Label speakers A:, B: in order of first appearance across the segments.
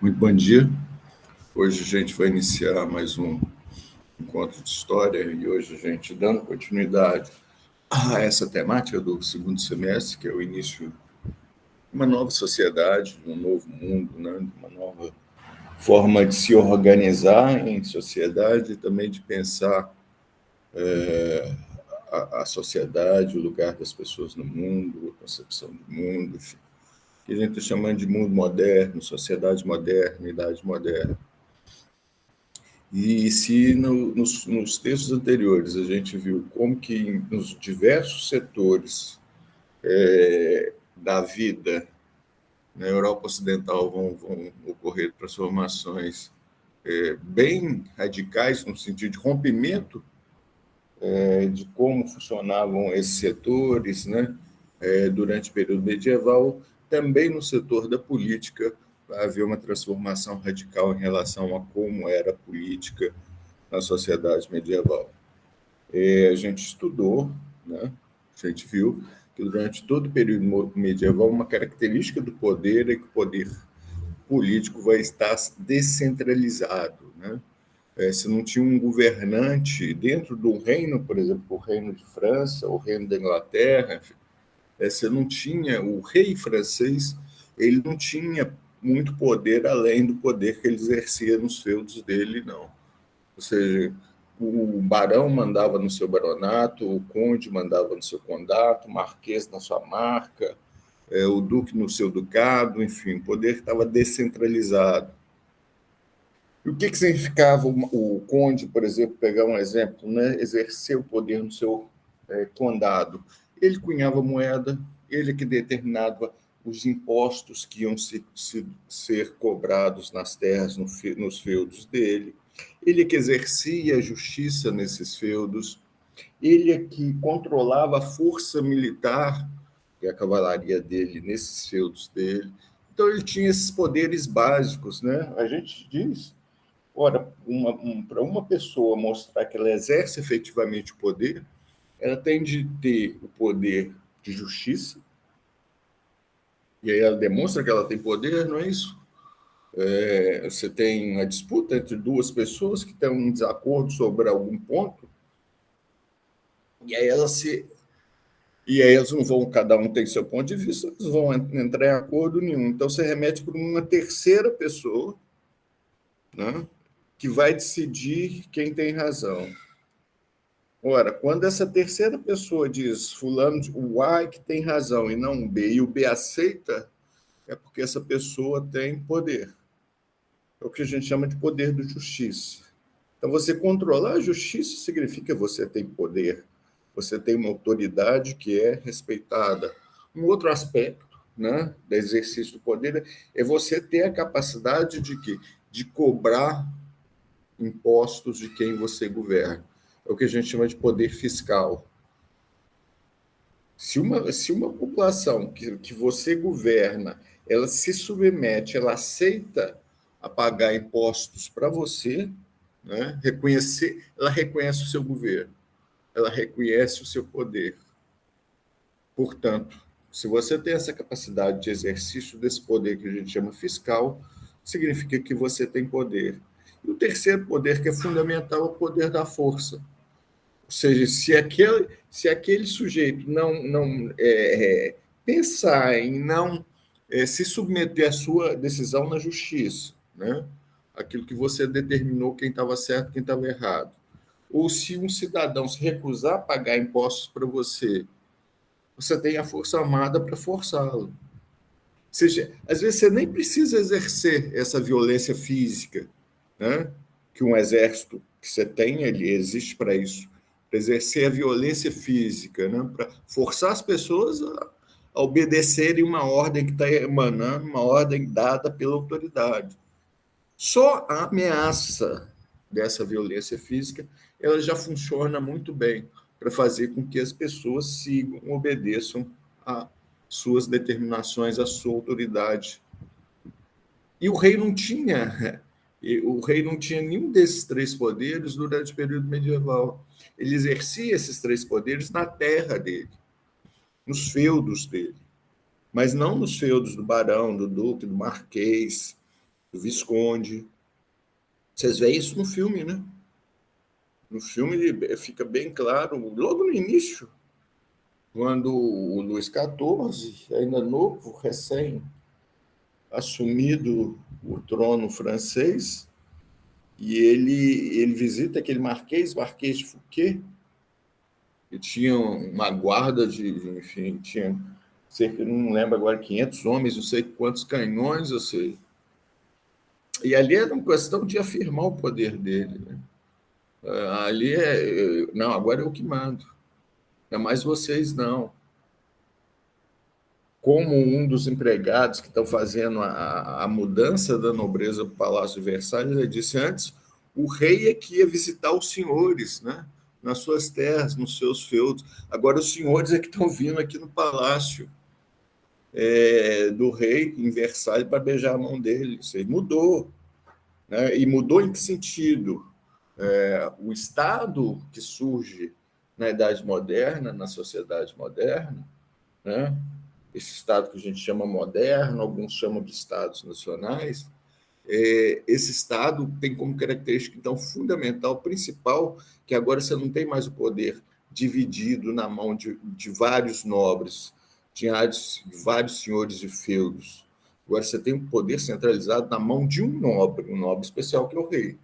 A: Muito bom dia. Hoje a gente vai iniciar mais um encontro de história e hoje a gente dando continuidade a essa temática do segundo semestre, que é o início de uma nova sociedade, de um novo mundo, né? De uma nova forma de se organizar em sociedade e também de pensar a sociedade, o lugar das pessoas no mundo, a concepção do mundo, enfim, que a gente está chamando de mundo moderno, sociedade moderna, idade moderna. E se nos textos anteriores a gente viu como que nos diversos setores da vida na Europa Ocidental vão ocorrer transformações bem radicais no sentido de rompimento de como funcionavam esses setores, né, durante o período medieval, também no setor da política vai haver uma transformação radical em relação a como era a política na sociedade medieval. A gente estudou, né? A gente viu que durante todo o período medieval uma característica do poder é que o poder político vai estar descentralizado, né? Se não tinha um governante dentro do reino, por exemplo, o reino de França, o reino da Inglaterra, você não tinha o rei francês, ele não tinha muito poder além do poder que ele exercia nos feudos dele, não. Ou seja, o barão mandava no seu baronato, o conde mandava no seu condato, o marquês na sua marca, o duque no seu ducado, enfim, o poder estava descentralizado. E o que significava o conde, por exemplo, pegar um exemplo, né, exercer o poder no seu condado? Ele cunhava moeda, ele que determinava os impostos que iam ser cobrados nas terras, nos feudos dele, ele que exercia a justiça nesses feudos, ele que controlava a força militar, que é a cavalaria dele, nesses feudos dele. Então, ele tinha esses poderes básicos, né? A gente diz, ora, para uma pessoa mostrar que ela exerce efetivamente o poder, ela tem de ter o poder de justiça, e aí ela demonstra que ela tem poder, não é isso? Você tem uma disputa entre duas pessoas que estão em desacordo sobre algum ponto, e aí elas não vão, cada um tem seu ponto de vista, eles vão entrar em acordo nenhum. Então você remete para uma terceira pessoa, né, que vai decidir quem tem razão. Ora, quando essa terceira pessoa diz fulano, o A é que tem razão e não o B, e o B aceita, é porque essa pessoa tem poder. É o que a gente chama de poder de justiça. Então, você controlar a justiça significa que você tem poder, você tem uma autoridade que é respeitada. Um outro aspecto, né, do exercício do poder é você ter a capacidade de cobrar impostos de quem você governa. É o que a gente chama de poder fiscal. Se uma população que você governa, ela se submete, ela aceita a pagar impostos para você, né? Ela reconhece o seu governo, ela reconhece o seu poder. Portanto, se você tem essa capacidade de exercício desse poder que a gente chama fiscal, significa que você tem poder. E o terceiro poder, que é fundamental, é o poder da força. Ou seja, se aquele sujeito não pensar em não se submeter à sua decisão na justiça, né? Aquilo que você determinou quem estava certo, quem estava errado, ou se um cidadão se recusar a pagar impostos para você, você tem a força armada para forçá-lo. Ou seja, às vezes você nem precisa exercer essa violência física, né? Que um exército que você tem, ele existe para isso, para exercer a violência física, né? Para forçar as pessoas a obedecerem uma ordem que está emanando, uma ordem dada pela autoridade. Só a ameaça dessa violência física ela já funciona muito bem para fazer com que as pessoas sigam, obedeçam a suas determinações, a sua autoridade. E o rei não tinha nenhum desses três poderes durante o período medieval. Ele exercia esses três poderes na terra dele, nos feudos dele, mas não nos feudos do barão, do duque, do marquês. do Visconde. Vocês veem isso no filme, né? No filme fica bem claro, logo no início, quando o Luís XIV, ainda novo, recém-assumido o trono francês, e ele visita aquele Marquês de Fouquet, que tinha uma guarda enfim, tinha cerca, não lembro agora, 500 homens, não sei quantos canhões, eu sei. E ali era uma questão de afirmar o poder dele. Né? Ali não, agora é o que mando. Não é mais vocês, não. Como um dos empregados que estão fazendo a mudança da nobreza para o Palácio de Versalhes, ele disse antes, o rei é que ia visitar os senhores, né? Nas suas terras, nos seus feudos. Agora os senhores é que estão vindo aqui no palácio do rei em Versalhes para beijar a mão dele. Isso aí mudou. Né? E mudou em que sentido? O Estado que surge na Idade Moderna, na sociedade moderna, né? Esse Estado que a gente chama moderno, alguns chamam de Estados nacionais, esse Estado tem como característica, então, fundamental, principal, que agora você não tem mais o poder dividido na mão de vários nobres, de vários senhores de feudos. Agora você tem o poder centralizado na mão de um nobre especial, que é o rei.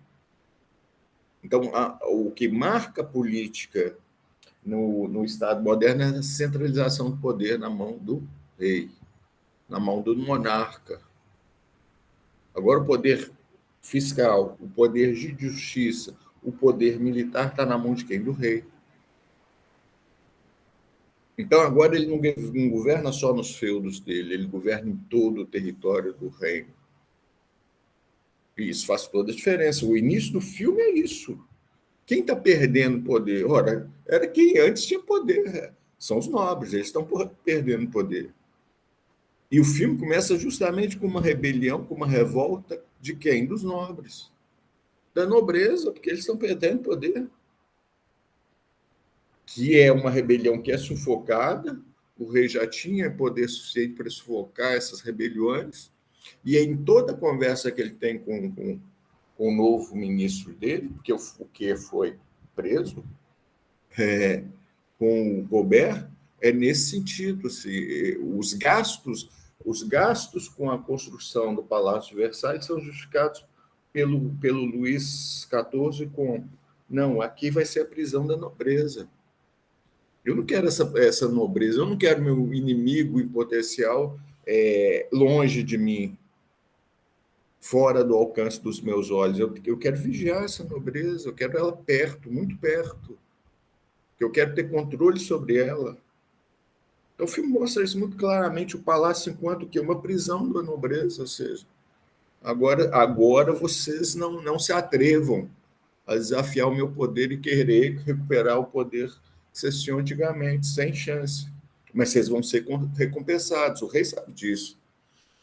A: Então, o que marca a política no Estado moderno é a centralização do poder na mão do rei, na mão do monarca. Agora, o poder fiscal, o poder de justiça, o poder militar está na mão de quem? Do rei. Então, agora ele não governa só nos feudos dele, ele governa em todo o território do reino. E isso faz toda a diferença. O início do filme é isso. Quem está perdendo poder? Ora, era quem antes tinha poder. São os nobres, eles estão perdendo poder. E o filme começa justamente com uma rebelião, com uma revolta de quem? Dos nobres. Da nobreza, porque eles estão perdendo poder. Que é uma rebelião que é sufocada, o rei já tinha poder suficiente para sufocar essas rebeliões, e em toda a conversa que ele tem com o novo ministro dele, porque o Fouquet foi preso, com o Gobert, é nesse sentido. Os gastos com a construção do Palácio de Versalhes são justificados pelo Luís XIV com não, aqui vai ser a prisão da nobreza. Eu não quero essa nobreza, eu não quero meu inimigo em potencial longe de mim, fora do alcance dos meus olhos. Eu quero vigiar essa nobreza, eu quero ela perto, muito perto. Eu quero ter controle sobre ela. Então, o filme mostra isso muito claramente, o palácio enquanto que uma prisão da nobreza, ou seja, agora vocês não se atrevam a desafiar o meu poder e querer recuperar o poder que vocês tinham antigamente, sem chance. Mas vocês vão ser recompensados, o rei sabe disso.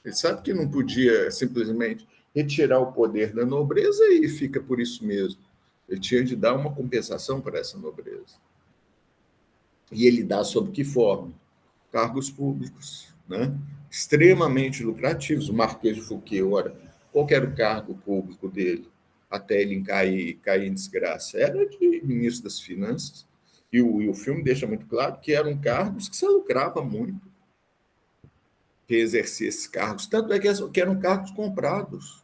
A: Ele sabe que não podia simplesmente retirar o poder da nobreza e fica por isso mesmo. Ele tinha de dar uma compensação para essa nobreza. E ele dá sob que forma? Cargos públicos, né? Extremamente lucrativos. O Marquês de Fouquet, ora, qual era o cargo público dele até ele cair em desgraça? Era de ministro das Finanças. E o filme deixa muito claro que eram cargos que se lucrava muito, que exercia esses cargos. Tanto é que eram cargos comprados.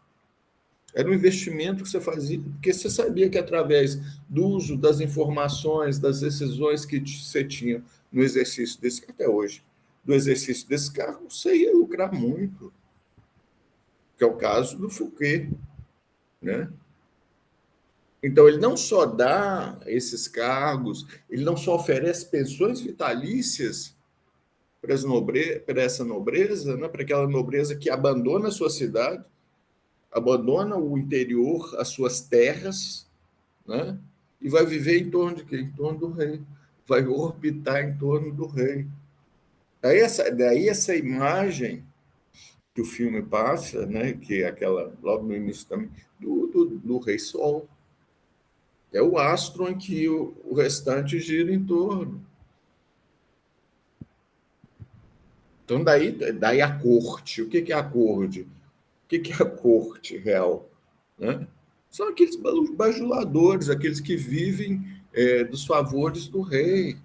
A: Era um investimento que você fazia, porque você sabia que através do uso das informações, das decisões que você tinha no exercício desse, até hoje, do exercício desse cargo, você ia lucrar muito, que é o caso do Fouquet, né? Então, ele não só dá esses cargos, ele não só oferece pensões vitalícias para essa nobreza, né? Para aquela nobreza que abandona a sua cidade, abandona o interior, as suas terras, né? E vai viver em torno de quê? Em torno do rei. Vai orbitar em torno do rei. Daí essa imagem que o filme passa, né? Que é aquela, logo no início também, do Rei Sol. É o astro em que o restante gira em torno. Então, daí a corte. O que é a corte? que é a corte real? Né? São aqueles bajuladores, aqueles que vivem dos favores do rei.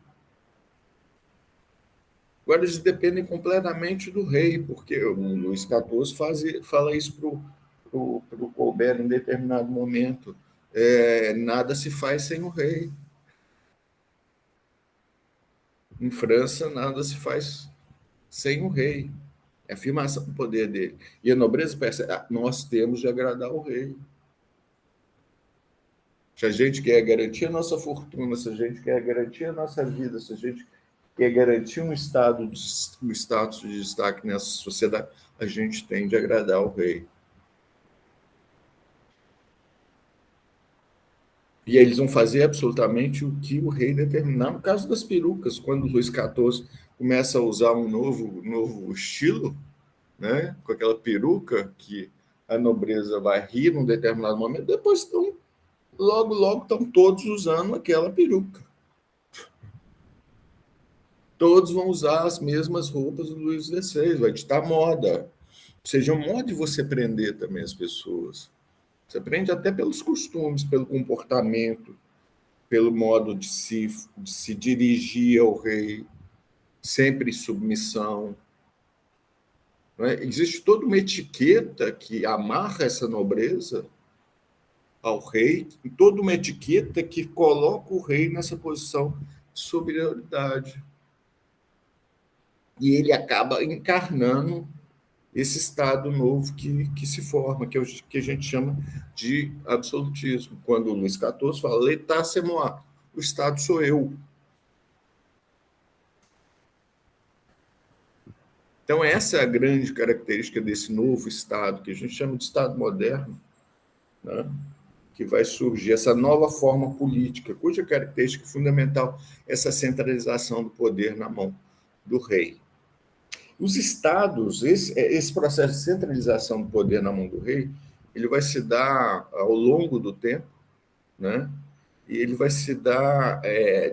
A: Agora, eles dependem completamente do rei, porque o Luís XIV fala isso para o Colbert em determinado momento. Nada se faz sem o rei. Em França, nada se faz sem o rei. É a afirmação do poder dele. E a nobreza percebe, nós temos de agradar o rei. Se a gente quer garantir a nossa fortuna, se a gente quer garantir a nossa vida, se a gente quer garantir um status de destaque nessa sociedade, a gente tem de agradar o rei. E eles vão fazer absolutamente o que o rei determinar. No caso das perucas, quando o Luís XIV começa a usar um novo estilo, né, com aquela peruca que a nobreza vai rir num determinado momento, depois logo estão todos usando aquela peruca. Todos vão usar as mesmas roupas do Luís XVI, vai ditar moda. Ou seja, um modo de você prender também as pessoas. Você aprende até pelos costumes, pelo comportamento, pelo modo de se dirigir ao rei, sempre em submissão. Não é? Existe toda uma etiqueta que amarra essa nobreza ao rei, toda uma etiqueta que coloca o rei nessa posição de superioridade. E ele acaba encarnando esse Estado novo que se forma, que a gente chama de absolutismo. Quando o Luís XIV fala, l'état c'est moi, o Estado sou eu. Então, essa é a grande característica desse novo Estado, que a gente chama de Estado moderno, né? Que vai surgir, essa nova forma política, cuja característica fundamental é essa centralização do poder na mão do rei. Os estados, esse processo de centralização do poder na mão do rei, ele vai se dar ao longo do tempo, né? E ele vai se dar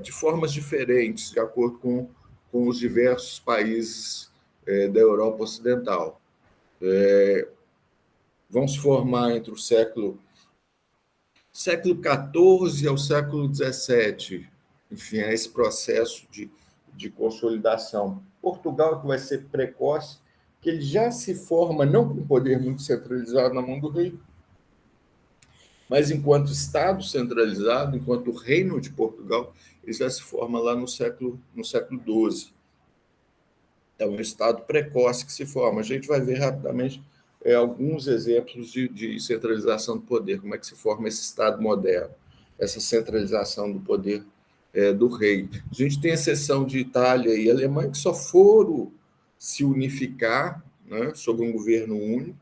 A: de formas diferentes, de acordo com os diversos países da Europa Ocidental. Vão se formar entre o século XIV ao século XVII, enfim, é esse processo de consolidação. Portugal, que vai ser precoce, que ele já se forma não com poder muito centralizado na mão do rei, mas enquanto Estado centralizado, enquanto Reino de Portugal, ele já se forma lá no século XII. É um Estado precoce que se forma. A gente vai ver rapidamente alguns exemplos de centralização do poder, como é que se forma esse Estado moderno, essa centralização do poder do rei. A gente tem exceção de Itália e Alemanha, que só foram se unificar, né, sob um governo único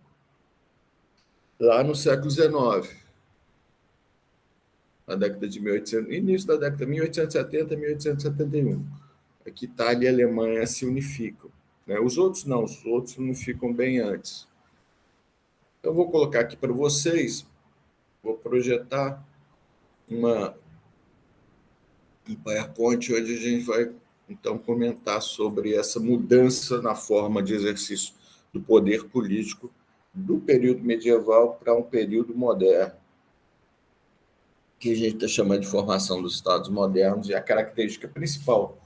A: lá no século XIX, na década de 1800, início da década de 1870, 1871. É que Itália e Alemanha se unificam. Né? Os outros não, os outros se unificam bem antes. Então, vou colocar aqui para vocês, vou projetar um PowerPoint onde a gente vai, então, comentar sobre essa mudança na forma de exercício do poder político do período medieval para um período moderno, que a gente está chamando de formação dos Estados modernos, e a característica principal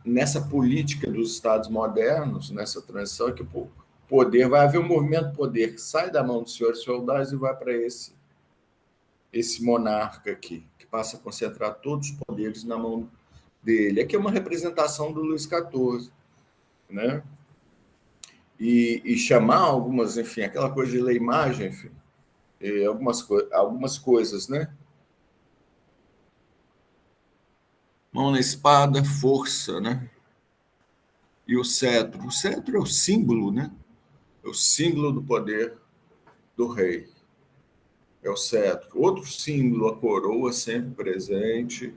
A: nessa política dos Estados modernos, nessa transição, é que o poder, vai haver um movimento de poder que sai da mão dos senhores feudais e vai para esse monarca aqui, que passa a concentrar todos os poderes na mão dele. Aqui é uma representação do Luís XIV, né? E chamar algumas, enfim, aquela coisa de ler imagem, enfim, algumas coisas, né? Mão na espada, força, né? E o cetro. O cetro é o símbolo, né? É o símbolo do poder do rei. É o cetro. Outro símbolo, a coroa sempre presente.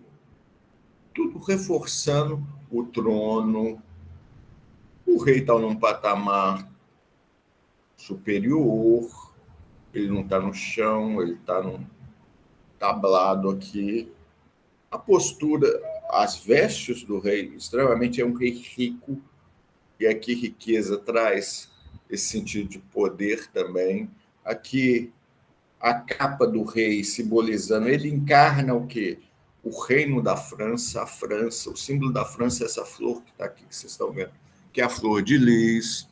A: Tudo reforçando o trono. O rei está num patamar superior. Ele não está no chão, ele está num tablado aqui. A postura, as vestes do rei, extremamente é um rei rico. E aqui riqueza traz esse sentido de poder também. Aqui, a capa do rei simbolizando, ele encarna o quê? O reino da França, a França. O símbolo da França é essa flor que está aqui, que vocês estão vendo, que é a flor de lis.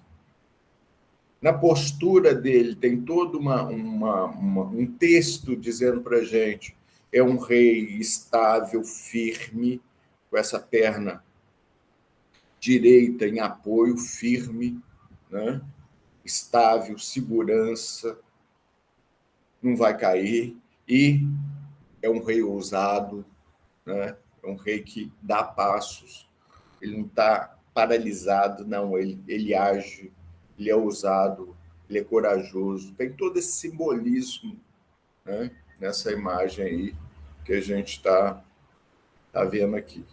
A: Na postura dele tem todo um texto dizendo para a gente, é um rei estável, firme, com essa perna direita em apoio, firme, né? Estável, segurança, não vai cair, e é um rei ousado, né? É um rei que dá passos, ele não está paralisado, não, ele age, ele é ousado, ele é corajoso, tem todo esse simbolismo, né? Nessa imagem aí que a gente tá vendo aqui.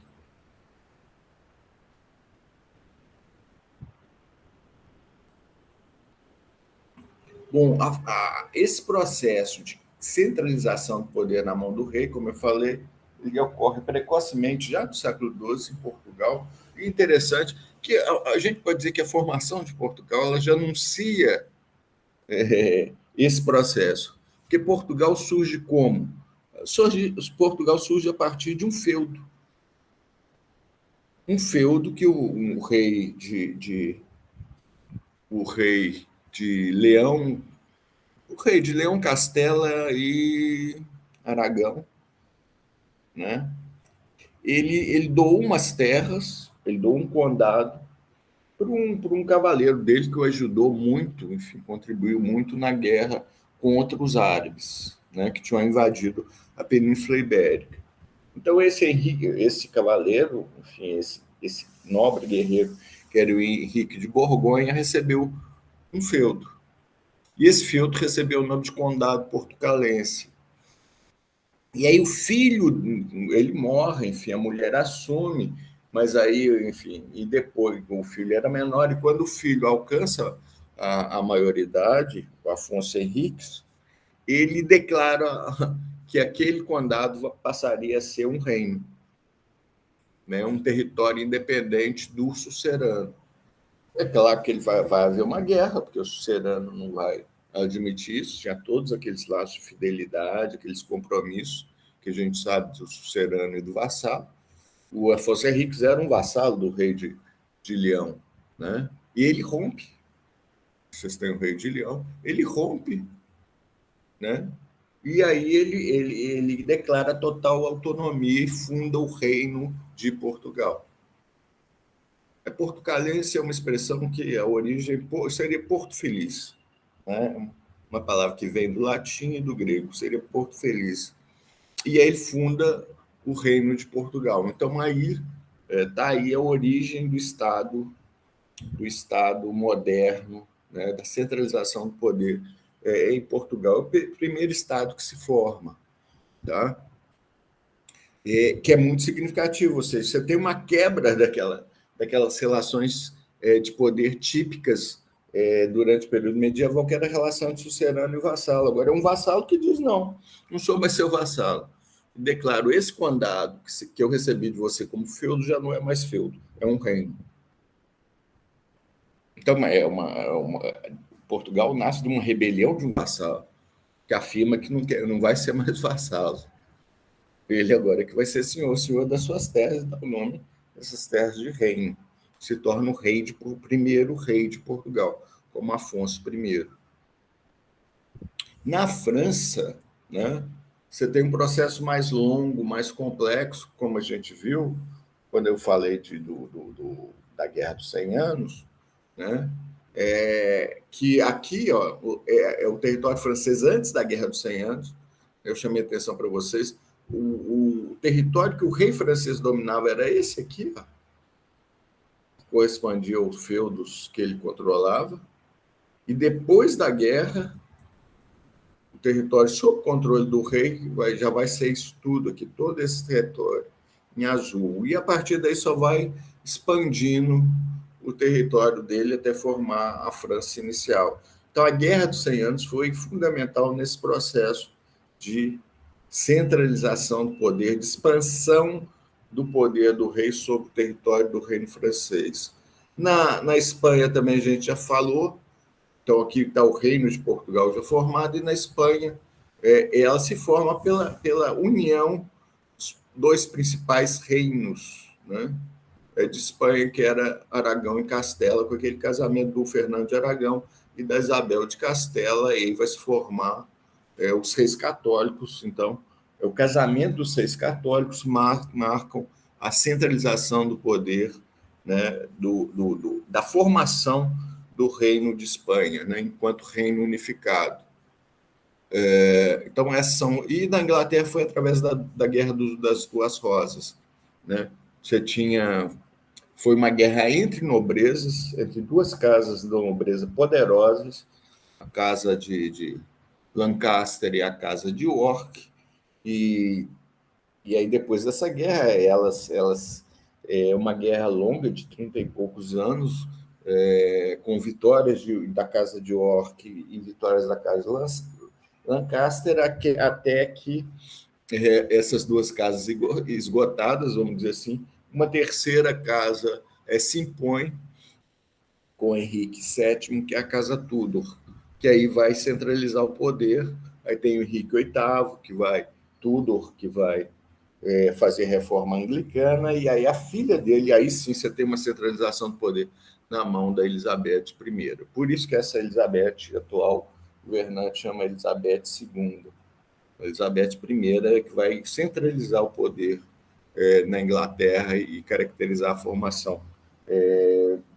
A: Bom, esse processo de centralização do poder na mão do rei, como eu falei, ele ocorre precocemente já no século XII em Portugal. E interessante que a gente pode dizer que a formação de Portugal ela já anuncia esse processo. Porque Portugal surge como? Portugal surge a partir de um feudo. Um feudo que o rei de Leão, o rei de Leão, Castela e Aragão, né? Ele doou umas terras, ele doou um condado para um cavaleiro dele que o ajudou muito, enfim, contribuiu muito na guerra contra os árabes, né, que tinham invadido a Península Ibérica. Então esse cavaleiro, enfim, esse nobre guerreiro, que era o Henrique de Borgonha, recebeu um feudo. E esse feudo recebeu o nome de Condado Portucalense. E aí o filho, ele morre, enfim, a mulher assume, mas aí, enfim, e depois o filho era menor, e quando o filho alcança a maioridade, o Afonso Henriques, ele declara que aquele condado passaria a ser um reino, né, um território independente do sucerano. É claro que ele vai haver uma guerra, porque o sucerano não vai admitir isso, tinha todos aqueles laços de fidelidade, aqueles compromissos que a gente sabe do sucerano e do vassalo. O Afonso Henriques era um vassalo do rei de Leão, né? E ele rompe, vocês têm o rei de Leão, ele rompe, né? E aí ele declara total autonomia e funda o reino de Portugal. Portucalense é uma expressão que a origem seria Porto Feliz, né? Uma palavra que vem do latim e do grego, seria Porto Feliz. E aí ele funda o Reino de Portugal. Então aí está aí a origem do Estado moderno, né? Da centralização do poder em Portugal. É o primeiro Estado que se forma, tá? Que é muito significativo, ou seja, você tem uma quebra daquelas relações de poder típicas durante o período medieval, que era a relação de sucerano e vassalo. Agora é um vassalo que diz, não sou mais seu vassalo. Declaro, esse condado que eu recebi de você como feudo já não é mais feudo, é um reino. Então, Portugal nasce de uma rebelião de um vassalo, que afirma que não vai ser mais vassalo. Ele agora que vai ser senhor das suas terras, dá o nome dessas terras de reino. Se torna o primeiro rei de Portugal, como Afonso I. Na França, né, você tem um processo mais longo, mais complexo, como a gente viu quando eu falei da Guerra dos 100 Anos, né, que aqui é o território francês antes da Guerra dos 100 Anos. Eu chamei a atenção para vocês, o território que o rei francês dominava era esse aqui, ó, correspondia aos feudos que ele controlava, e depois da guerra, o território sob controle do rei já vai ser isso tudo aqui, todo esse território em azul, e a partir daí só vai expandindo o território dele até formar a França inicial. Então, a Guerra dos 100 Anos foi fundamental nesse processo de centralização do poder, de expansão do poder do rei sobre o território do reino francês. Na Espanha também a gente já falou, Então, aqui está o Reino de Portugal já formado, e na Espanha ela se forma pela união dos dois principais reinos, né, de Espanha, que era Aragão e Castela, com aquele casamento do Fernando de Aragão e da Isabel de Castela, e aí vai se formar os reis católicos. Então, o casamento dos reis católicos marcam a centralização do poder, né, da formação do Reino de Espanha, né, enquanto reino unificado. Então, essas são. E na Inglaterra foi através da Guerra das Duas Rosas. Né? Você tinha. Foi uma guerra entre nobrezas, entre duas casas da nobreza poderosas, a casa de Lancaster e a casa de York. E aí, depois dessa guerra, é uma guerra longa de 30 e poucos anos, com vitórias da casa de York e vitórias da casa de Lancaster, até que essas duas casas esgotadas, vamos dizer assim, uma terceira casa se impõe com Henrique VII, que é a Casa Tudor, que aí vai centralizar o poder. Aí tem o Henrique VIII, Tudor, que vai fazer reforma anglicana, e aí a filha dele, aí sim você tem uma centralização do poder na mão da Elizabeth I. Por isso que essa Elizabeth, atual governante, chama Elizabeth II. Elizabeth I é que vai centralizar o poder na Inglaterra e caracterizar a formação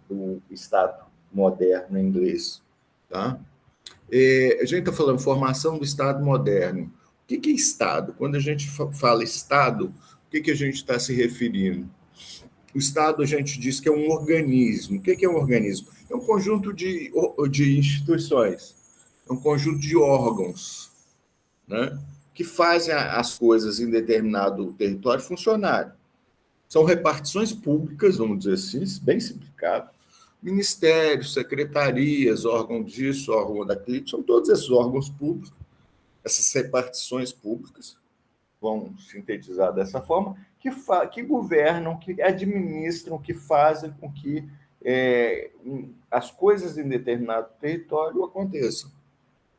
A: do Estado moderno inglês. Tá? A gente está falando formação do Estado moderno. O que é Estado? Quando a gente fala Estado, o que a gente está se referindo? O Estado, a gente diz que é um organismo. O que é um organismo? É um conjunto de instituições, é um conjunto de órgãos, né, que fazem as coisas em determinado território funcionarem. São repartições públicas, vamos dizer assim, bem simplificado. Ministérios, secretarias, órgãos disso, órgão daquilo, são todos esses órgãos públicos, essas repartições públicas, vão sintetizar dessa forma, que governam, que administram, que fazem com que as coisas em determinado território aconteçam.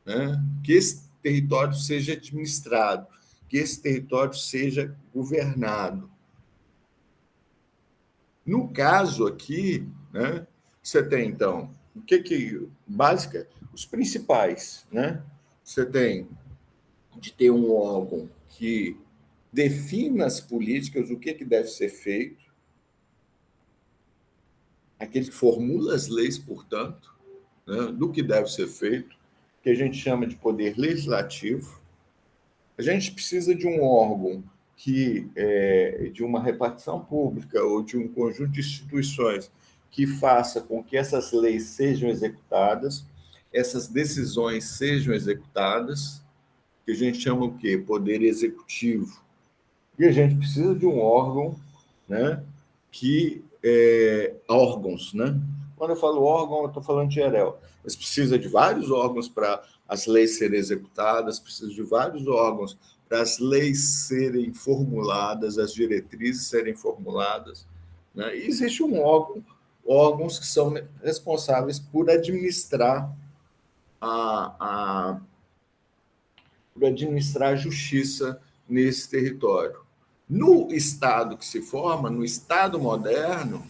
A: Né? Que esse território seja administrado, que esse território seja governado. No caso aqui, né, você tem, então, o que básica? Os principais. Né? Você tem de ter um órgão que defina as políticas, o que deve ser feito, aquele que formula as leis, portanto, né, do que deve ser feito, que a gente chama de poder legislativo. A gente precisa de um órgão de uma repartição pública ou de um conjunto de instituições que faça com que essas leis sejam executadas, essas decisões sejam executadas, que a gente chama o quê? Poder executivo. E a gente precisa de um órgão, né, órgãos, né? Quando eu falo órgão, eu estou falando de GEREL. Mas precisa de vários órgãos para as leis serem executadas, precisa de vários órgãos para as leis serem formuladas, as diretrizes serem formuladas. Né? E existe órgãos que são responsáveis por administrar por administrar a justiça nesse território. No Estado que se forma, no Estado moderno,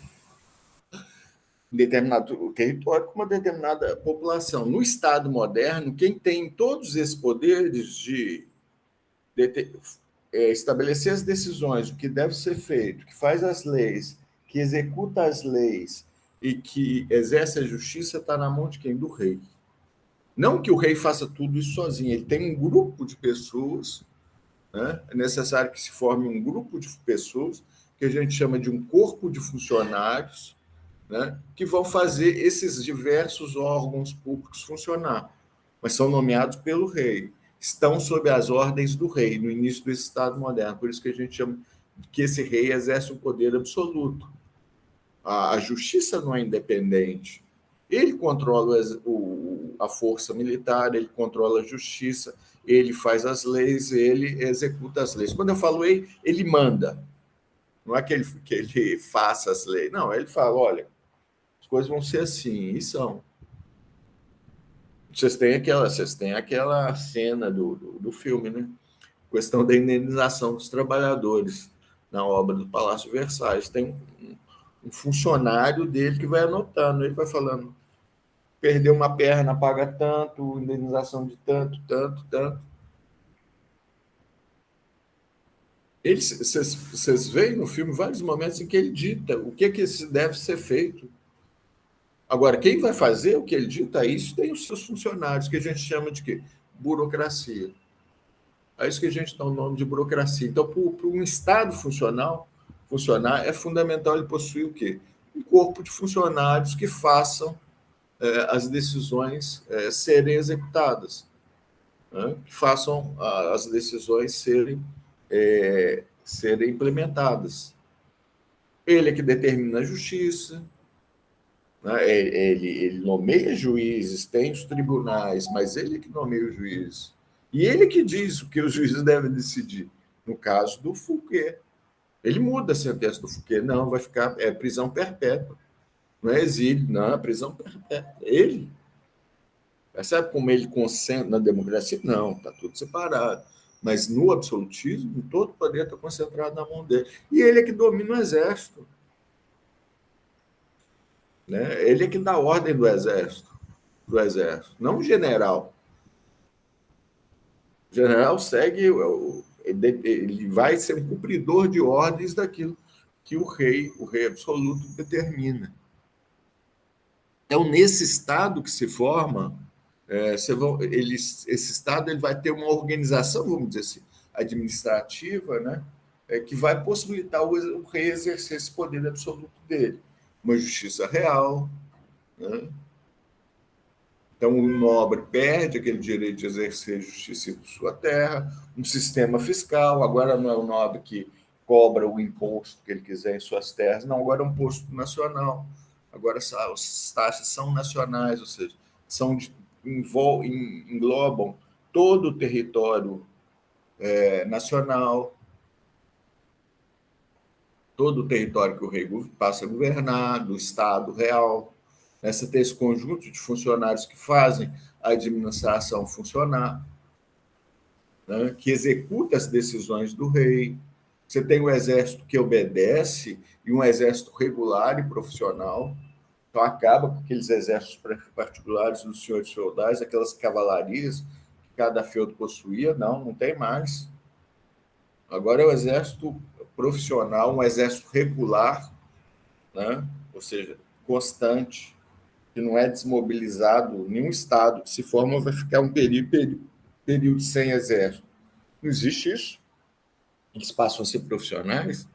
A: em determinado território com uma determinada população. No Estado moderno, quem tem todos esses poderes de estabelecer as decisões, o que deve ser feito, que faz as leis, que executa as leis e que exerce a justiça, está na mão de quem? Do rei. Não que o rei faça tudo isso sozinho, ele tem um grupo de pessoas, né? É necessário que se forme um grupo de pessoas, que a gente chama de um corpo de funcionários, né, que vão fazer esses diversos órgãos públicos funcionar, mas são nomeados pelo rei, estão sob as ordens do rei no início do Estado moderno, por isso que a gente chama que esse rei exerce um poder absoluto. A justiça não é independente, ele controla a força militar, ele controla a justiça, ele faz as leis, ele executa as leis. Quando eu falo ele manda, não é que ele faça as leis, não, ele fala, olha, as coisas vão ser assim, e são. vocês têm aquela cena do filme, né? Questão da indenização dos trabalhadores na obra do Palácio Versalhes. Tem um funcionário dele que vai anotando, ele vai falando, perdeu uma perna, paga tanto, indenização de tanto, tanto, tanto. Vocês veem no filme vários momentos em que ele dita o que deve ser feito. Agora, quem vai fazer o que ele dita, isso tem os seus funcionários, que a gente chama de quê? Burocracia. É isso que a gente dá o nome de burocracia. Então, para um Estado funcionar, é fundamental ele possuir o quê? Um corpo de funcionários que façam as decisões serem executadas, né? Que façam as decisões serem implementadas. Ele é que determina a justiça, né? Ele nomeia juízes, tem os tribunais, mas ele é que nomeia os juízes. E ele que diz o que os juízes devem decidir. No caso do Fouquet, ele muda a sentença do Fouquet. Não, vai ficar prisão perpétua. Não é exílio, não, é prisão perpétua. Ele. Sabe como ele concentra na democracia? Não, está tudo separado. Mas no absolutismo, todo o poder está concentrado na mão dele. E ele é que domina o exército. Né? Ele é que dá ordem do exército, não o general. O general segue, ele vai ser um cumpridor de ordens daquilo que o rei absoluto, determina. Então, nesse Estado que se forma, esse Estado ele vai ter uma organização, vamos dizer assim, administrativa, né, que vai possibilitar o rei exercer esse poder absoluto dele. Uma justiça real, né? Então, o nobre perde aquele direito de exercer justiça em sua terra, um sistema fiscal, agora não é o nobre que cobra o imposto que ele quiser em suas terras, não, agora é um imposto nacional, agora as taxas são nacionais, ou seja, englobam todo o território nacional, todo o território que o rei passa a governar, do Estado real. Você tem esse conjunto de funcionários que fazem a administração funcionar, né, que executa as decisões do rei. Você tem o exército que obedece e um exército regular e profissional. Então, acaba com aqueles exércitos particulares dos senhores feudais, aquelas cavalarias que cada feudo possuía. Não tem mais. Agora é o exército profissional, um exército regular, né, ou seja, constante, que não é desmobilizado. Nenhum Estado que se forma vai ficar um período sem exército. Não existe isso. Eles passam a ser profissionais.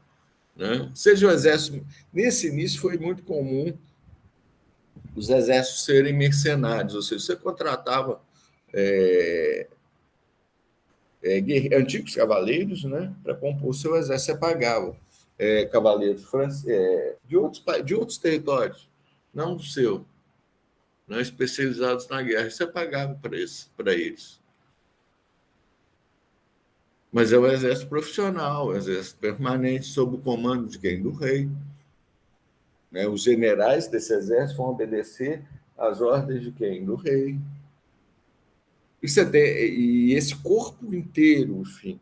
A: Né? Seja o exército. Nesse início foi muito comum os exércitos serem mercenários, ou seja, você contratava antigos cavaleiros, né, para compor o seu exército, você pagava cavaleiros de outros territórios, não do seu, não especializados na guerra, você pagava para eles. Mas é o exército profissional, o exército permanente, sob o comando de quem? Do rei. Né? Os generais desse exército vão obedecer às ordens de quem? Do rei. E esse corpo inteiro, enfim,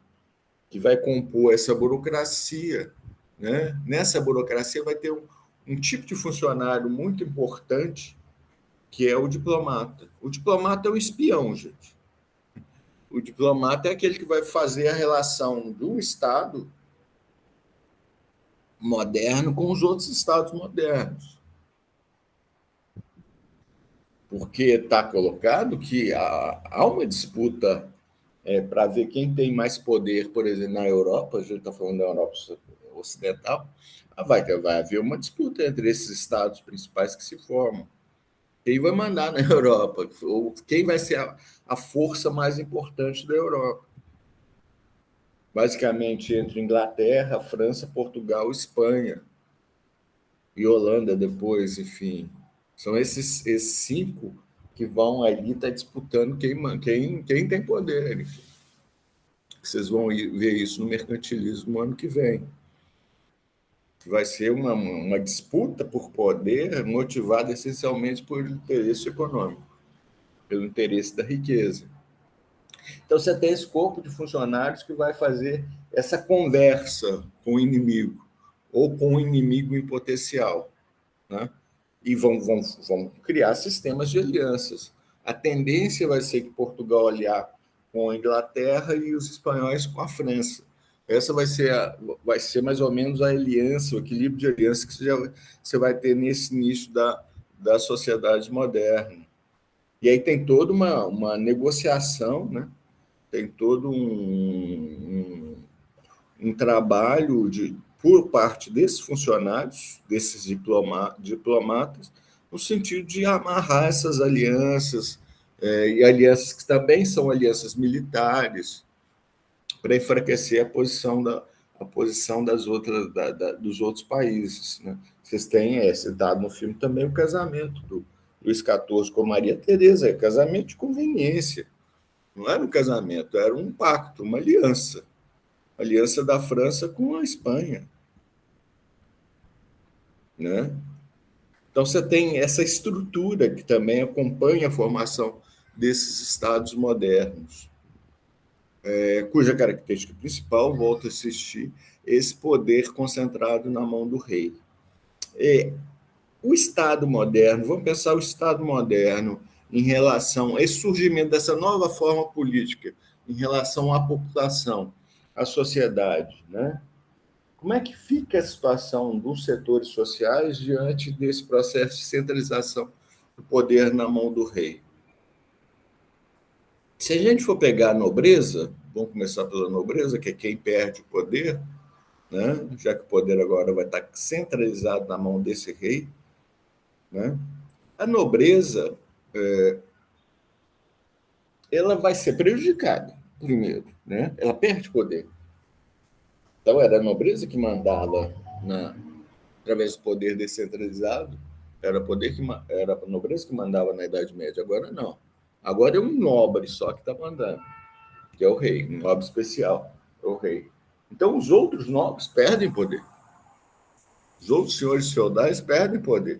A: que vai compor essa burocracia, né? Nessa burocracia vai ter um tipo de funcionário muito importante, que é o diplomata. O diplomata é o espião, gente. O diplomata é aquele que vai fazer a relação de um Estado moderno com os outros Estados modernos. Porque está colocado que há uma disputa para ver quem tem mais poder, por exemplo, na Europa, a gente está falando da Europa Ocidental, vai haver uma disputa entre esses Estados principais que se formam. Quem vai mandar na Europa? Ou quem vai ser a força mais importante da Europa? Basicamente, entre Inglaterra, França, Portugal, Espanha e Holanda depois, enfim. São esses 5 que vão ali estar disputando quem tem poder. Enfim. Vocês vão ver isso no mercantilismo no ano que vem. Vai ser uma disputa por poder motivada essencialmente por interesse econômico. pelo interesse da riqueza. Então, você tem esse corpo de funcionários que vai fazer essa conversa com o inimigo, ou com o inimigo em potencial, né? E vão criar sistemas de alianças. A tendência vai ser que Portugal aliar com a Inglaterra e os espanhóis com a França. Essa vai ser mais ou menos a aliança, o equilíbrio de aliança que você vai ter nesse início da sociedade moderna. E aí tem toda uma negociação, né? Tem todo um trabalho por parte desses funcionários, desses diplomatas, no sentido de amarrar essas alianças, e alianças que também são alianças militares, para enfraquecer a posição dos outros países. Né? Vocês têm citado no filme também o casamento do Luís XIV com Maria Teresa, casamento de conveniência. Não era um casamento, era um pacto, uma aliança. Aliança da França com a Espanha. Né? Então, você tem essa estrutura que também acompanha a formação desses estados modernos, cuja característica principal, volto a insistir, esse poder concentrado na mão do rei. O Estado moderno, vamos pensar o Estado moderno em relação a esse surgimento dessa nova forma política, em relação à população, à sociedade, né? Como é que fica a situação dos setores sociais diante desse processo de centralização do poder na mão do rei? Se a gente for pegar a nobreza, vamos começar pela nobreza, que é quem perde o poder, né? Já que o poder agora vai estar centralizado na mão desse rei, né? A nobreza ela vai ser prejudicada, primeiro, né? Ela perde poder. Então, era a nobreza que mandava através do poder descentralizado, era a nobreza que mandava na Idade Média. Agora não. Agora é um nobre só que está mandando, que é o rei, um nobre especial, é o rei. Então, os outros nobres perdem poder. Os outros senhores feudais perdem poder,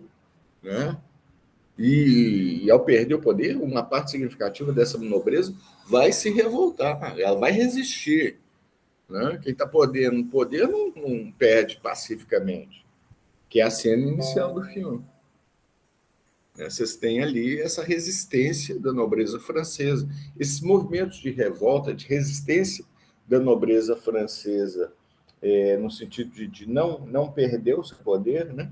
A: né? E ao perder o poder, uma parte significativa dessa nobreza vai se revoltar, ela vai resistir. Né? Quem está podendo poder não perde pacificamente, que é a cena inicial do filme. Vocês têm ali essa resistência da nobreza francesa, esses movimentos de revolta, de resistência da nobreza francesa, no sentido de não perder o seu poder, né?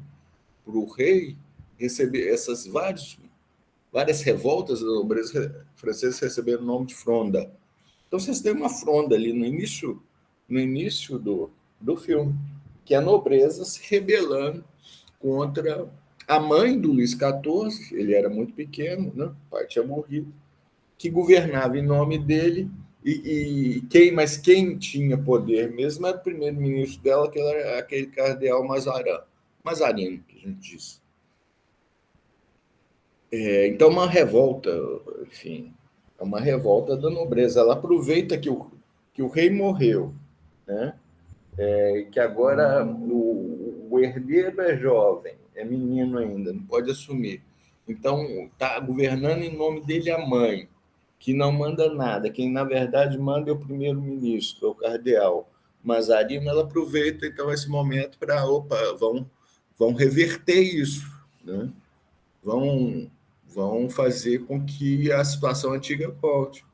A: Para o rei receber essas várias revoltas da nobreza francesa receberam o nome de fronda. Então, vocês têm uma fronda ali no início do filme, que é a nobreza se rebelando contra a mãe do Luís XIV, ele era muito pequeno, né? O pai tinha morrido, que governava em nome dele, mas quem tinha poder mesmo era o primeiro-ministro dela, que era aquele cardeal Mazarino, que a gente diz. Então, uma revolta, enfim, é uma revolta da nobreza. Ela aproveita que o rei morreu, né? Que agora o herdeiro é jovem, é menino ainda, não pode assumir. Então, está governando em nome dele a mãe, que não manda nada. Quem, na verdade, manda é o primeiro-ministro, é o cardeal Mazarino. Ela aproveita, então, esse momento para, vão reverter isso, né? Vão fazer com que a situação antiga volte.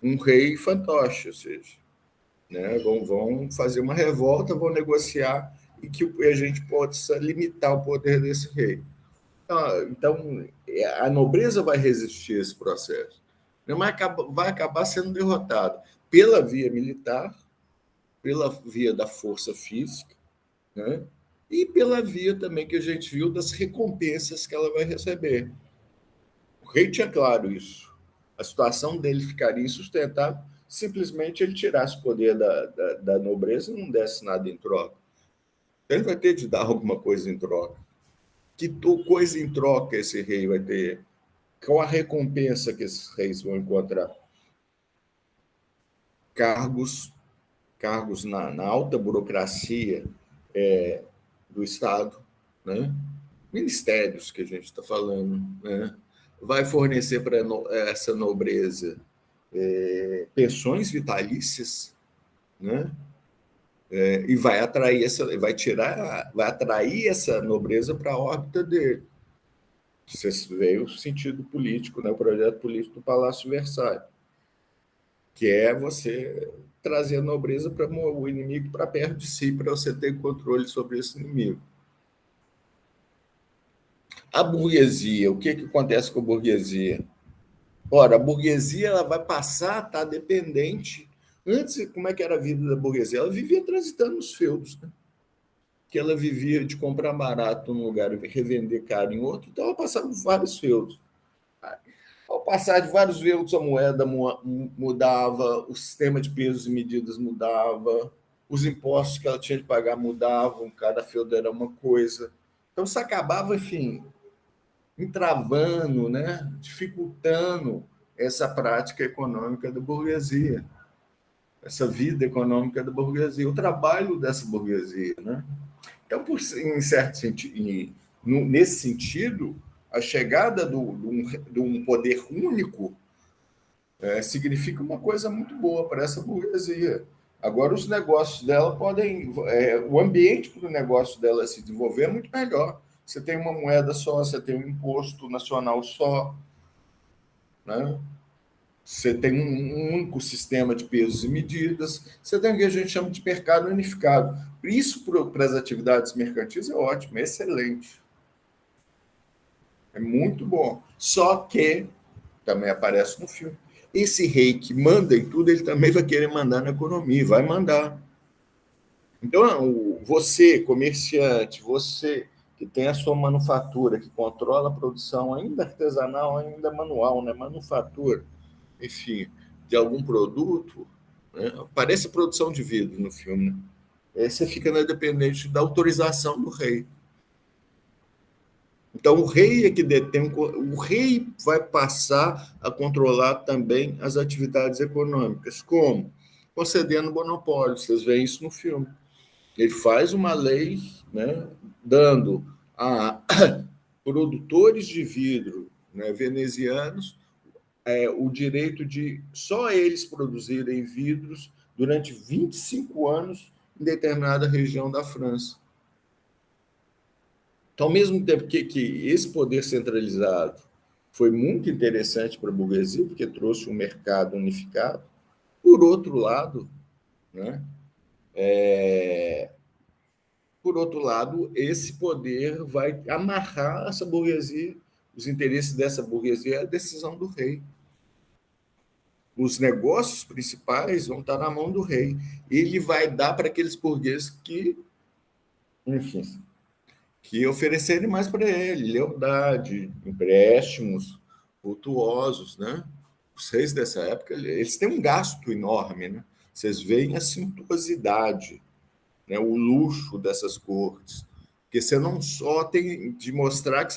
A: Um rei fantoche, ou seja, né? Vão fazer uma revolta, vão negociar e que a gente possa limitar o poder desse rei. Então, a nobreza vai resistir a esse processo. Mas vai acabar sendo derrotada pela via militar, pela via da força física, né? E pela via também que a gente viu das recompensas que ela vai receber. O rei tinha claro isso. A situação dele ficaria insustentável simplesmente ele tirasse o poder da nobreza e não desse nada em troca. Ele vai ter de dar alguma coisa em troca. Que coisa em troca esse rei vai ter? Qual a recompensa que esses reis vão encontrar? Cargos na alta burocracia do Estado, né? Ministérios que a gente está falando, né? vai fornecer para essa nobreza pensões vitalícias, né? E vai atrair essa nobreza para a órbita dele. Você vê o sentido político, né? O projeto político do Palácio Versailles, que é você trazer a nobreza para o inimigo para perto de si, para você ter controle sobre esse inimigo. A burguesia, o que acontece com a burguesia? Ora, a burguesia ela vai passar a estar dependente. Antes, como é que era a vida da burguesia? Ela vivia transitando nos feudos, né? Que ela vivia de comprar barato num lugar e revender caro em outro, então ela passava por vários feudos. Ao passar de vários feudos, a moeda mudava, o sistema de pesos e medidas mudava, os impostos que ela tinha de pagar mudavam, cada feudo era uma coisa. Então, isso acabava, enfim, entravando, né? Dificultando essa prática econômica da burguesia, essa vida econômica da burguesia, o trabalho dessa burguesia, né? Então, em certo sentido, nesse sentido, a chegada de um poder único significa uma coisa muito boa para essa burguesia. Agora, os negócios dela podem. O ambiente para o negócio dela se desenvolver é muito melhor. Você tem uma moeda só, você tem um imposto nacional só, né? Você tem um único sistema de pesos e medidas, você tem o que a gente chama de mercado unificado. Isso para as atividades mercantis é ótimo, é excelente. É muito bom. Só que, também aparece no filme, esse rei que manda em tudo, ele também vai querer mandar na economia, vai mandar. Então, você, comerciante, você que tem a sua manufatura, que controla a produção, ainda artesanal, ainda manual, né? Manufatura, enfim, de algum produto, né? Parece produção de vidro no filme, né? Você fica dependente da autorização do rei. Então, o rei é que detém, o rei vai passar a controlar também as atividades econômicas. Como? Concedendo monopólio. Vocês veem isso no filme. Ele faz uma lei, né, dando a produtores de vidro, né, venezianos o direito de só eles produzirem vidros durante 25 anos em determinada região da França. Então, ao mesmo tempo que esse poder centralizado foi muito interessante para a burguesia, porque trouxe um mercado unificado, por outro lado, né, esse poder vai amarrar essa burguesia, os interesses dessa burguesia, a decisão do rei. Os negócios principais vão estar na mão do rei. Ele vai dar para aqueles burgueses que, enfim, que oferecerem mais para ele, lealdade, empréstimos vultuosos, né? Os reis dessa época, eles têm um gasto enorme, né? Vocês veem a suntuosidade, né? O luxo dessas cortes, porque você não só tem de mostrar que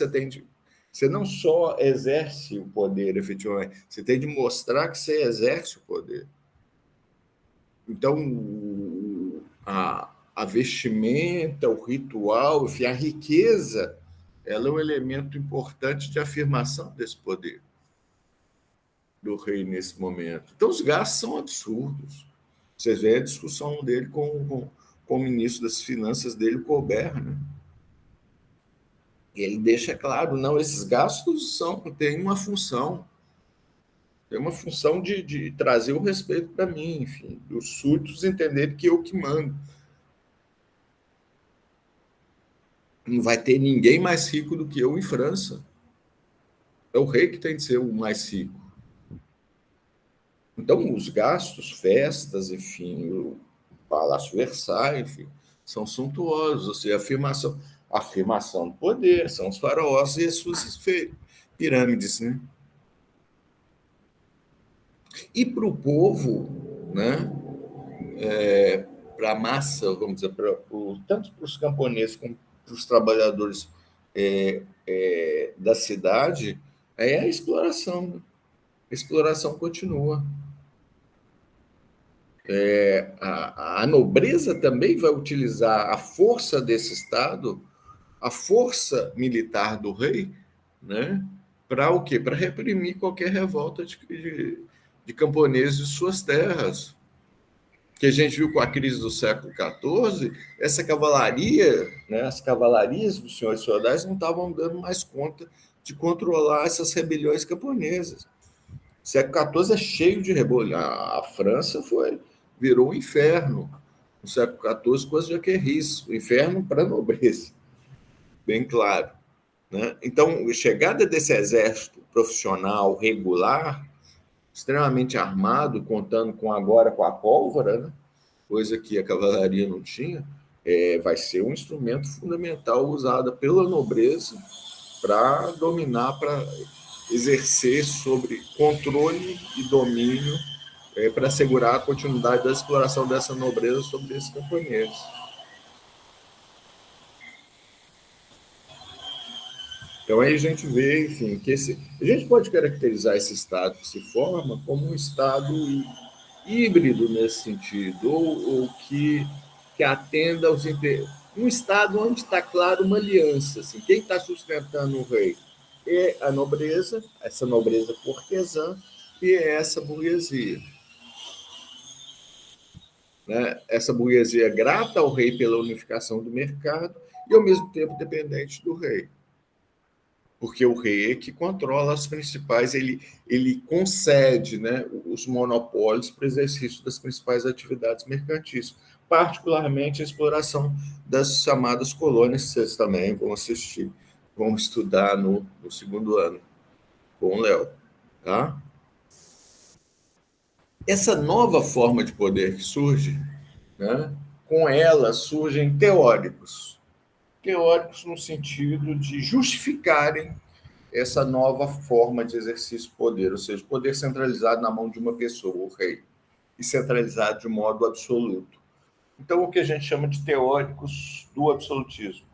A: você não só exerce o poder efetivamente, você tem de mostrar que você exerce o poder. Então, a vestimenta, o ritual, enfim, a riqueza, ela é um elemento importante de afirmação desse poder do rei nesse momento. Então, os gastos são absurdos. Vocês veem a discussão dele com o ministro das Finanças dele, Colbert, né? E ele deixa claro, não, esses gastos têm uma função. Tem uma função de trazer o respeito para mim, enfim, dos súditos entenderem que eu que mando. Não vai ter ninguém mais rico do que eu em França. É o rei que tem de ser o mais rico. Então, os gastos, festas, enfim, o Palácio Versailles, enfim, são suntuosos, ou seja, afirmação do poder, são os faraós e as suas pirâmides, né? E para o povo, né, para a massa, vamos dizer, tanto para os camponeses como para os trabalhadores da cidade, é a exploração. Né? A exploração continua. A nobreza também vai utilizar a força desse Estado, a força militar do rei, né, para o quê? Para reprimir qualquer revolta de camponeses de suas terras. Que a gente viu com a crise do século XIV, essa cavalaria, né, as cavalarias dos senhores feudais não estavam dando mais conta de controlar essas rebeliões camponesas. O século XIV é cheio de rebelião. A França virou um inferno no século XIV com as jaquerris, o inferno para a nobreza, bem claro. Né? Então, a chegada desse exército profissional, regular, extremamente armado, contando agora com a pólvora, né? Coisa que a cavalaria não tinha, vai ser um instrumento fundamental usado pela nobreza para dominar, para exercer sobre controle e domínio, para assegurar a continuidade da exploração dessa nobreza sobre esses camponeses. Então aí a gente vê, enfim, que a gente pode caracterizar esse estado que se forma como um estado híbrido nesse sentido, ou que atenda aos um estado onde está claro uma aliança. Assim, quem está sustentando o rei é a nobreza, essa nobreza cortesã, e é essa burguesia. Né? Essa burguesia é grata ao rei pela unificação do mercado e, ao mesmo tempo, dependente do rei. Porque o rei é que controla as principais, ele concede, né, os monopólios para o exercício das principais atividades mercantis, particularmente a exploração das chamadas colônias, que vocês também vão assistir, vão estudar no segundo ano com o Léo. Tá? Essa nova forma de poder que surge, né, com ela surgem teóricos no sentido de justificarem essa nova forma de exercício de poder, ou seja, poder centralizado na mão de uma pessoa, o rei, e centralizado de modo absoluto. Então, o que a gente chama de teóricos do absolutismo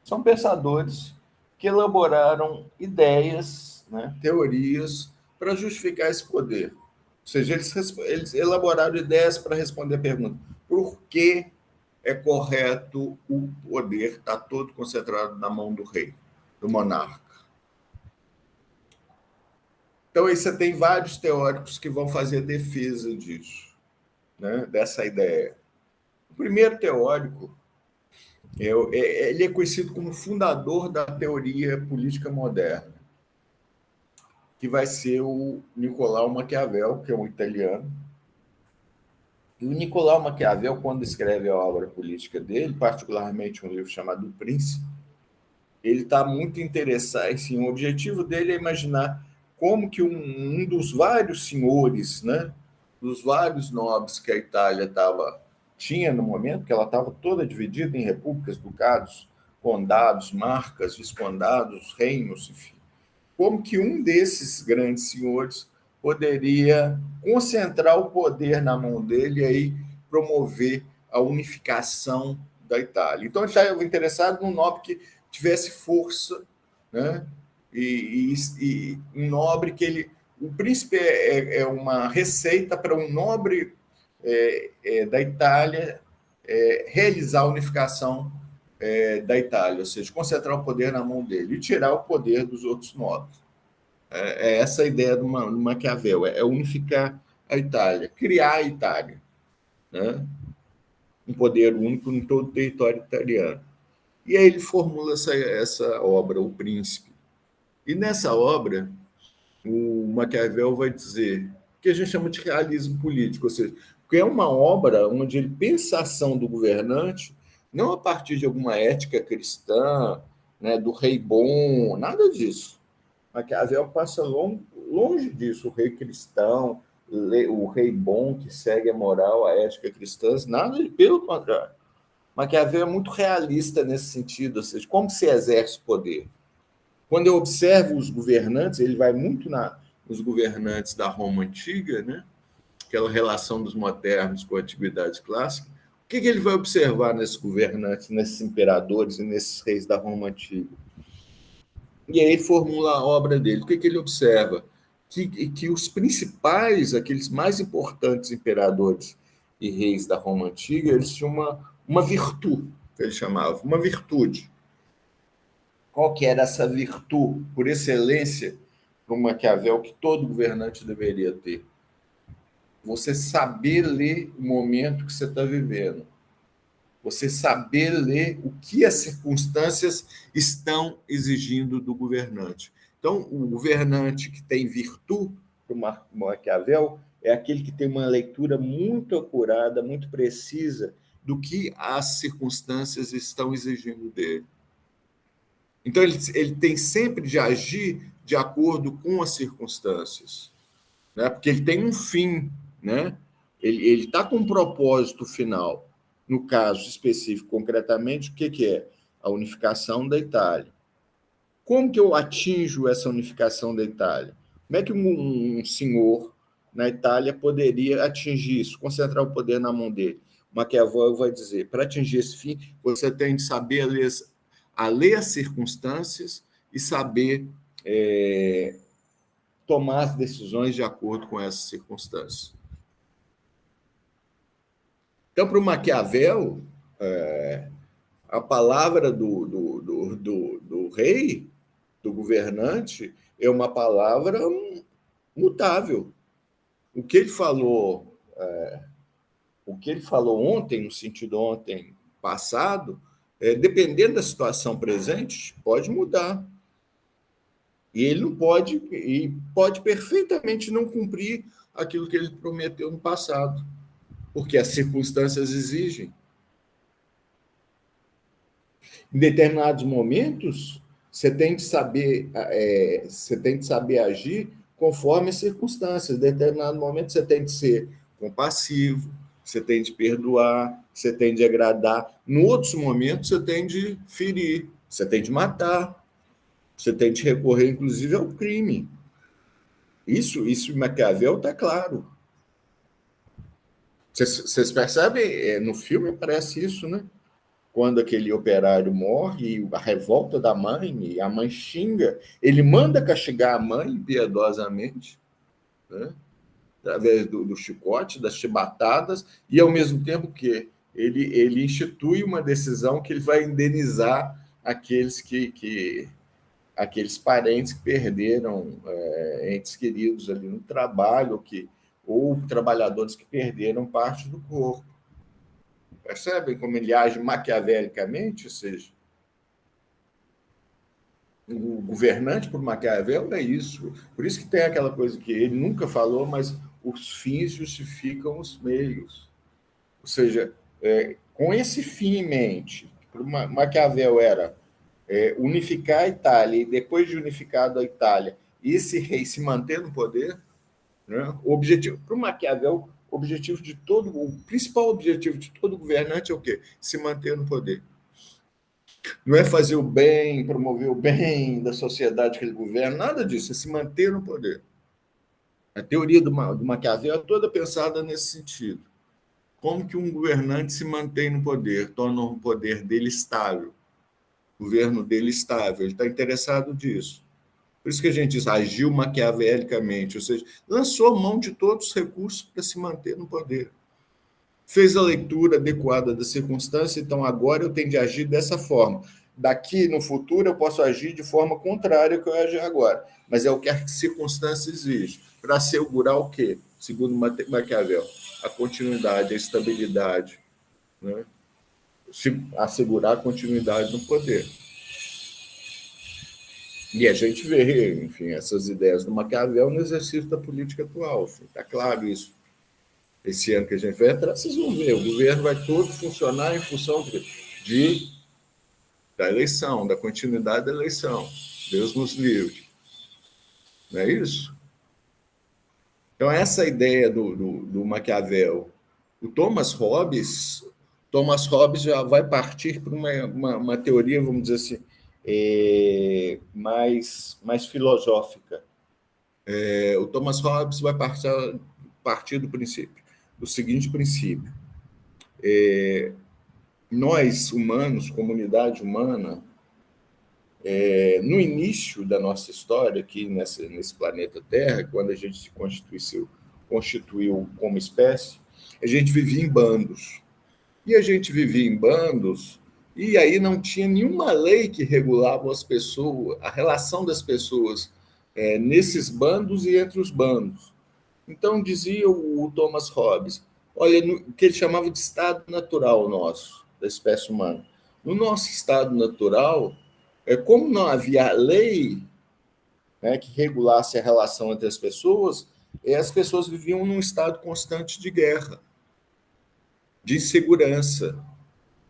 A: são pensadores que elaboraram ideias, né, teorias, para justificar esse poder. Ou seja, eles elaboraram ideias para responder a pergunta: por que é correto o poder estar todo concentrado na mão do rei, do monarca? Então, aí você tem vários teóricos que vão fazer defesa disso, né, dessa ideia. O primeiro teórico, ele é conhecido como fundador da teoria política moderna, que vai ser o Nicolau Maquiavel, que é um italiano. E o Nicolau Maquiavel, quando escreve a obra política dele, particularmente um livro chamado O Príncipe, ele está muito interessado, assim, o objetivo dele é imaginar como que um dos vários senhores, né, dos vários nobres que a Itália tinha no momento, que ela estava toda dividida em repúblicas, ducados, condados, marcas, viscondados, reinos, enfim. Como que um desses grandes senhores poderia concentrar o poder na mão dele e aí promover a unificação da Itália. Então, ele estava interessado num nobre que tivesse força, né? E um nobre que ele... O príncipe é uma receita para um nobre da Itália realizar a unificação da Itália, ou seja, concentrar o poder na mão dele e tirar o poder dos outros nobres. É essa a ideia do Maquiavel, é unificar a Itália, criar a Itália, né? Um poder único em todo o território italiano. E aí ele formula essa obra, O Príncipe. E nessa obra, o Maquiavel vai dizer que a gente chama de realismo político, ou seja, porque é uma obra onde ele pensa a ação do governante não a partir de alguma ética cristã, né, do rei bom, nada disso. Maquiavel passa longe disso, o rei cristão, o rei bom que segue a moral, a ética cristã, nada, pelo contrário. Maquiavel é muito realista nesse sentido, ou seja, como se exerce poder. Quando eu observo os governantes, ele vai muito nos governantes da Roma antiga, né? Aquela relação dos modernos com a antiguidade clássica. O que ele vai observar nesses governantes, nesses imperadores e nesses reis da Roma antiga? E aí ele formula a obra dele. O que ele observa? Que os principais, aqueles mais importantes imperadores e reis da Roma antiga, eles tinham uma virtude, que ele chamava, uma virtude. Qual que era essa virtude, por excelência, para um Maquiavel que todo governante deveria ter. Você saber ler o momento que você está vivendo. Você saber ler o que as circunstâncias estão exigindo do governante. Então, o governante que tem virtude, para o Maquiavel, é aquele que tem uma leitura muito acurada, muito precisa do que as circunstâncias estão exigindo dele. Então, ele tem sempre de agir de acordo com as circunstâncias, né? Porque ele tem um fim, né? Ele está com um propósito final. No caso específico, concretamente, o que é? A unificação da Itália. Como que eu atinjo essa unificação da Itália? Como é que um senhor na Itália poderia atingir isso, concentrar o poder na mão dele? Maquiavel vai dizer, para atingir esse fim, você tem de saber ler as circunstâncias e saber tomar as decisões de acordo com essas circunstâncias. Então, para o Maquiavel, a palavra do rei, do governante, é uma palavra mutável. O que ele falou ontem, no sentido ontem passado, dependendo da situação presente, pode mudar. E ele não pode, e pode perfeitamente não cumprir aquilo que ele prometeu no passado, porque as circunstâncias exigem. Em determinados momentos, você tem de saber agir conforme as circunstâncias. Em determinado momento, você tem de ser compassivo, você tem de perdoar, você tem de agradar. Em outros momentos, você tem de ferir, você tem de matar, você tem de recorrer, inclusive, ao crime. Isso em Maquiavel está claro. Vocês percebem? No filme aparece isso, né? Quando aquele operário morre, a revolta da mãe, e a mãe xinga, ele manda castigar a mãe piedosamente, né? Através do chicote, das chibatadas, e ao mesmo tempo que ele institui uma decisão que ele vai indenizar aqueles aqueles parentes que perderam entes queridos ali no trabalho, ou trabalhadores que perderam parte do corpo. Percebem como ele age maquiavelicamente? Ou seja, o governante por Maquiavel é isso. Por isso que tem aquela coisa que ele nunca falou, mas os fins justificam os meios. Ou seja, com esse fim em mente, Maquiavel era unificar a Itália, e depois de unificado a Itália, esse rei se manter no poder, né? O objetivo, para o Maquiavel, o principal objetivo de todo governante é o quê? Se manter no poder. Não é fazer o bem, promover o bem da sociedade que ele governa, nada disso, é se manter no poder. A teoria do Maquiavel é toda pensada nesse sentido. Como que um governante se mantém no poder, torna o poder dele estável, o governo dele estável, ele está interessado nisso. Por isso que a gente diz, agiu maquiavelicamente, ou seja, lançou mão de todos os recursos para se manter no poder. Fez a leitura adequada da circunstância, então agora eu tenho de agir dessa forma. Daqui no futuro eu posso agir de forma contrária ao que eu agi agora, mas é o que a circunstância exige. Para assegurar o quê? Segundo Maquiavel, a continuidade, a estabilidade, né? Assegurar a continuidade no poder. E a gente vê, enfim, essas ideias do Maquiavel no exercício da política atual. Está claro isso. Esse ano que a gente vai entrar, vocês vão ver, o governo vai todo funcionar em função da eleição, da continuidade da eleição. Deus nos livre. Não é isso? Então, essa ideia do Maquiavel. O Thomas Hobbes já vai partir para uma teoria, vamos dizer assim, mais filosófica. O Thomas Hobbes vai partir do seguinte princípio. Nós, humanos, comunidade humana, no início da nossa história, aqui nesse planeta Terra, quando a gente se constituiu como espécie, a gente vivia em bandos. E a gente vivia em bandos, e aí não tinha nenhuma lei que regulava as pessoas, a relação das pessoas nesses bandos e entre os bandos. Então, dizia o Thomas Hobbes, olha, o que ele chamava de estado natural nosso, da espécie humana. No nosso estado natural, como não havia lei, né, que regulasse a relação entre as pessoas viviam num estado constante de guerra, de insegurança.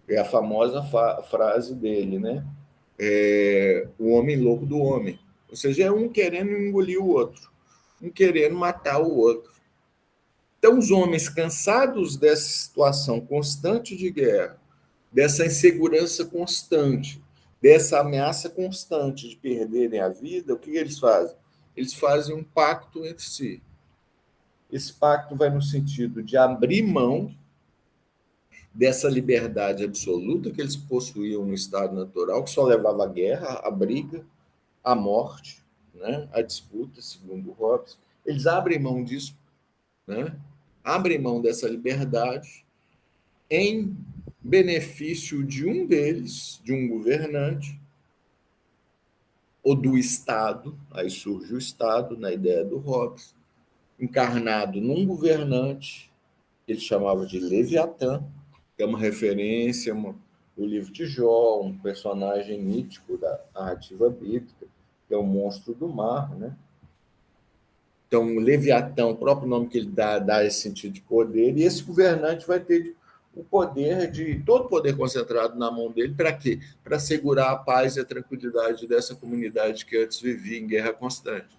A: É a famosa frase dele, né? O homem louco do homem. Ou seja, é um querendo engolir o outro, um querendo matar o outro. Então, os homens cansados dessa situação constante de guerra, dessa insegurança constante, dessa ameaça constante de perderem a vida, o que eles fazem? Eles fazem um pacto entre si. Esse pacto vai no sentido de abrir mão dessa liberdade absoluta que eles possuíam no estado natural, que só levava à guerra, à briga, à morte, né? À disputa, segundo Hobbes. Eles abrem mão disso, né? Abrem mão dessa liberdade em benefício de um deles, de um governante, ou do Estado, aí surge o Estado, na ideia do Hobbes, encarnado num governante, que ele chamava de Leviatã, que é uma referência, o livro de Jó, um personagem mítico da narrativa bíblica, que é o monstro do mar, né? Então, o Leviatã, o próprio nome que ele dá esse sentido de poder, e esse governante vai ter o poder de todo o poder concentrado na mão dele, para quê? Para assegurar a paz e a tranquilidade dessa comunidade que antes vivia em guerra constante.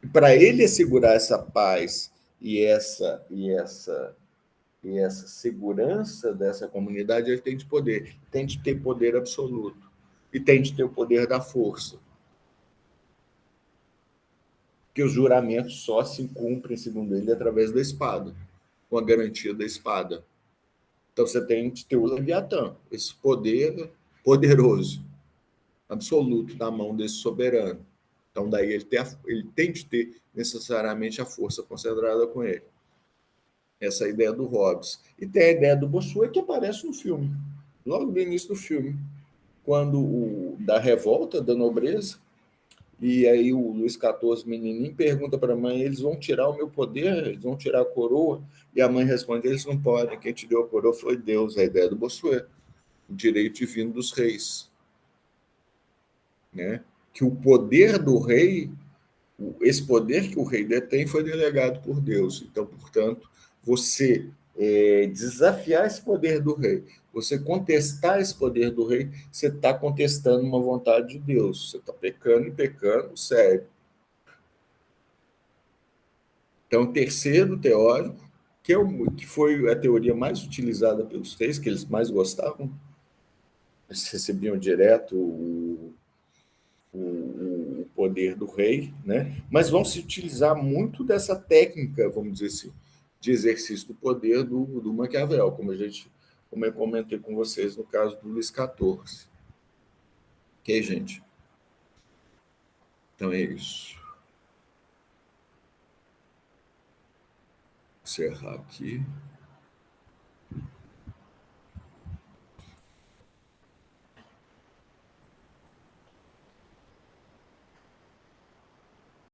A: E para ele assegurar essa paz e essa segurança dessa comunidade, ele tem de poder, tem de ter poder absoluto e tem de ter o poder da força. Que os juramentos só se cumprem, segundo ele, através da espada, com a garantia da espada. Então você tem de ter o Leviatã, esse poder poderoso, absoluto na mão desse soberano. Então daí ele tem de ter necessariamente a força concentrada com ele. Essa é a ideia do Hobbes. E tem a ideia do Bossuet que aparece no filme, logo no início do filme, quando da revolta da nobreza. E aí o Luís XIV, menininho, pergunta para a mãe, eles vão tirar o meu poder? Eles vão tirar a coroa? E a mãe responde, eles não podem, quem te deu a coroa foi Deus, a ideia do Bossuet, o direito divino dos reis. Né? Que o poder do rei, esse poder que o rei detém foi delegado por Deus. Então, portanto, você desafiar esse poder do rei, você contestar esse poder do rei, você está contestando uma vontade de Deus. Você está pecando e pecando, sério. Então, o terceiro teórico, que foi a teoria mais utilizada pelos reis, que eles mais gostavam, eles recebiam direto o poder do rei, né? Mas vão se utilizar muito dessa técnica, vamos dizer assim, de exercício do poder do Maquiavel, como eu comentei com vocês no caso do Luís XIV. Ok, gente? Então é isso. Vou encerrar aqui.